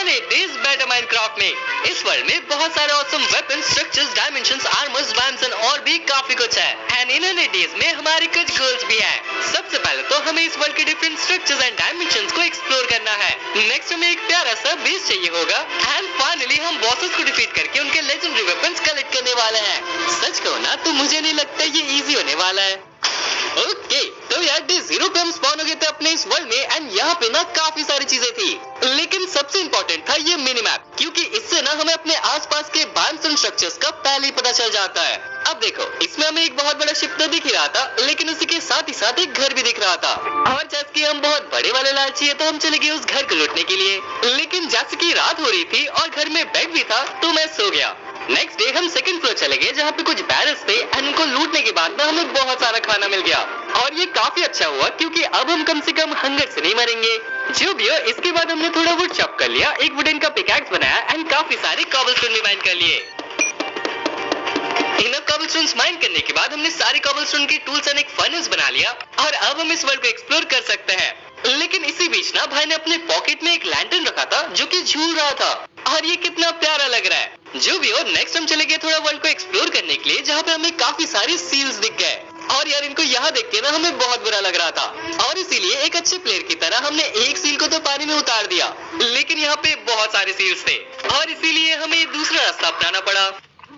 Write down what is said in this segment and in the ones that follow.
Days better Minecraft में इस world में बहुत सारे awesome weapons, structures, dimensions, armours, वैम्स और भी काफी कुछ है। एंड इन 100 डेज में हमारी कुछ गोल्स भी हैं। सबसे पहले तो हमें इस वर्ल्ड के डिफरेंट स्ट्रक्चर्स एंड डायमेंशंस को एक्सप्लोर करना है। नेक्स्ट हमें एक प्यारा सा बेस चाहिए होगा एंड फाइनली हम बॉसेस को डिफीट करके उनके लेजेंडरी वेपन्स कलेक्ट करने वाले हैं। सच कहो ना तो मुझे नहीं लगता ये इजी होने वाला है। ओके, तो यार डे 0 पे हम स्पॉन हो गए थे अपने इस वर्ल्ड में एंड यहाँ पे ना काफी सारी चीजें थी, लेकिन सबसे इम्पोर्टेंट था ये मिनी मैप, क्योंकि इससे ना हमें अपने आसपास के बाइम्स एंड स्ट्रक्चर्स का पहले ही पता चल जाता है। अब देखो, इसमें हमें एक बहुत बड़ा शिप तो दिख ही रहा था, लेकिन उसी के साथ ही साथ एक घर भी दिख रहा था। और जैसे कि हम बहुत बड़े वाले लालची है तो हम चले गए उस घर को लूटने के लिए, लेकिन जैसे कि रात हो रही थी और घर में बेड भी था तो मैं सो गया। नेक्स्ट डे हम सेकंड फ्लोर चले गए जहाँ पे कुछ बैरल्स थे एंड उनको लूटने के बाद ना हमें बहुत सारा खाना मिल गया और ये काफी अच्छा हुआ क्योंकि अब हम कम से कम हंगर से नहीं मरेंगे। जो भी हो, इसके बाद हमने थोड़ा वुड चॉप कर लिया, एक वुडन का पिकैक्स बनाया एंड काफी सारे कॉबलस्टोन भी माइन कर लिए। इनफ कॉबलस्टोन्स माइन करने के बाद हमने सारे कॉबलस्टोन के टूल्स एंड एक फर्नेस बना लिया और अब हम इस वर्ल्ड को एक्सप्लोर कर सकते हैं। लेकिन इसी बीच ना भाई ने अपने पॉकेट में एक लैंटर्न रखा था जो कि झूल रहा था और ये कितना प्यारा लग रहा है। जो भी हो, नेक्स्ट हम चले गए थोड़ा वर्ल्ड को एक्सप्लोर करने के लिए जहाँ पे हमें काफी सारी सील्स दिख गए और यार इनको यहाँ देख के ना हमें बहुत बुरा लग रहा था और इसीलिए एक अच्छे प्लेयर की तरह हमने एक सील को तो पानी में उतार दिया, लेकिन यहाँ पे बहुत सारे सील्स थे और इसीलिए हमें दूसरा रास्ता अपनाना पड़ा।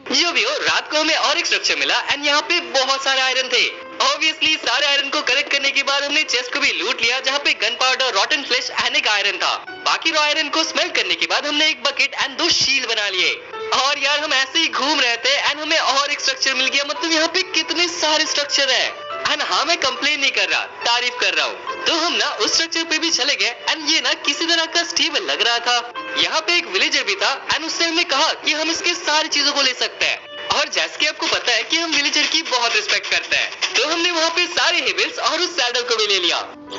जो भी हो, रात को हमें और एक स्ट्रक्चर मिला एंड यहाँ पे बहुत सारे आयरन थे। ऑब्वियसली सारे आयरन को कलेक्ट करने के बाद हमने चेस्ट को भी लूट लिया जहाँ पे gunpowder, rotten flesh and एक आयरन था। बाकी रो आयरन को स्मेल्ट करने के बाद हमने एक बकेट एंड 2 शील्ड बना लिए और यार हम ऐसे ही घूम रहे थे एंड हमें और एक स्ट्रक्चर मिल गया। मतलब यहाँ पे कितने सारे स्ट्रक्चर है एंड हाँ, मैं कंप्लेन नहीं कर रहा, तारीफ कर रहा हूँ। तो हम ना उस स्ट्रक्चर पे भी चले गए एंड ये ना किसी तरह का स्टेबल लग रहा था। यहाँ पे एक विलेजर भी था एंड उसने हमें कहा कि हम इसके सारी चीजों को ले सकते हैं और जैसे कि आपको पता है कि हम विलेजर की बहुत रिस्पेक्ट करते हैं, तो हमने वहाँ पे सारे हेबल्स और उस सैडल को भी ले लिया।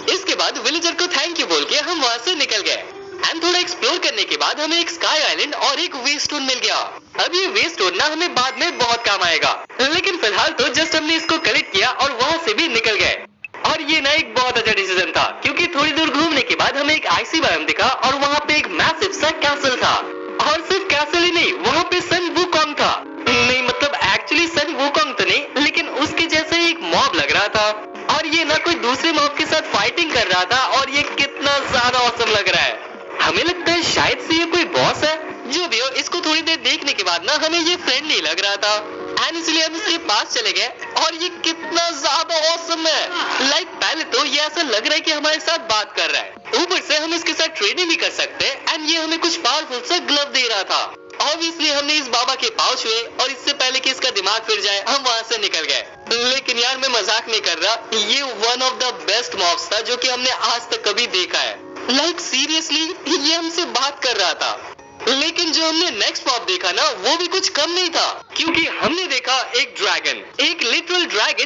इसके बाद विलेजर को थैंक यू बोल के हम वहाँ से निकल गए एंड थोड़ा एक्सप्लोर करने के बाद हमें एक स्काई आइलैंड और एक वे स्टोन मिल गया। अब ये वे स्टोन ना हमें बाद में बहुत काम आएगा, लेकिन फिलहाल तो जस्ट हमने इसको कलेक्ट किया और वहाँ से भी निकल गए। और ये ना एक बहुत अच्छा डिसीजन था क्योंकि थोड़ी दूर घूमने के बाद हमें एक आइसी बायोम दिखा और वहाँ पे एक मैसिव सा कैसल था और सिर्फ कैसल ही नहीं, वहाँ पे सन वुकोंग था। नहीं मतलब एक्चुअली सन वुकोंग तो नहीं, लेकिन उसके जैसे एक मॉब लग रहा था और ये ना कोई दूसरे मॉब के साथ फाइटिंग कर रहा था और ये कितना ज्यादा औसम लग रहा है। हमें लगता है शायद से ये कोई बॉस है। जो भी हो, इसको थोड़ी देर देखने के बाद ना हमें ये फ्रेंडली लग रहा था एंड इसलिए हम इसके पास चले गए और ये कितना ज्यादा ऑसम है। लाइक पहले तो ये ऐसा लग रहा है कि हमारे साथ बात कर रहा है, ऊपर से हम इसके साथ ट्रेनिंग भी कर सकते हैं एंड ये हमें कुछ पावरफुल सा ग्लव दे रहा था। ऑब्वियसली हमने इस बाबा के पाँव छुए और इससे पहले कि इसका दिमाग फिर जाए हम वहाँ से निकल गए। लेकिन यार मैं मजाक नहीं कर रहा, ये one of the best mobs था जो कि हमने आज तक कभी देखा है। लाइक सीरियसली ये हमसे बात कर रहा था। लेकिन जो हमने नेक्स्ट मॉब देखा ना वो भी कुछ कम नहीं था, क्योंकि हमने देखा एक ड्रैगन, एक लिटरल ड्रैगन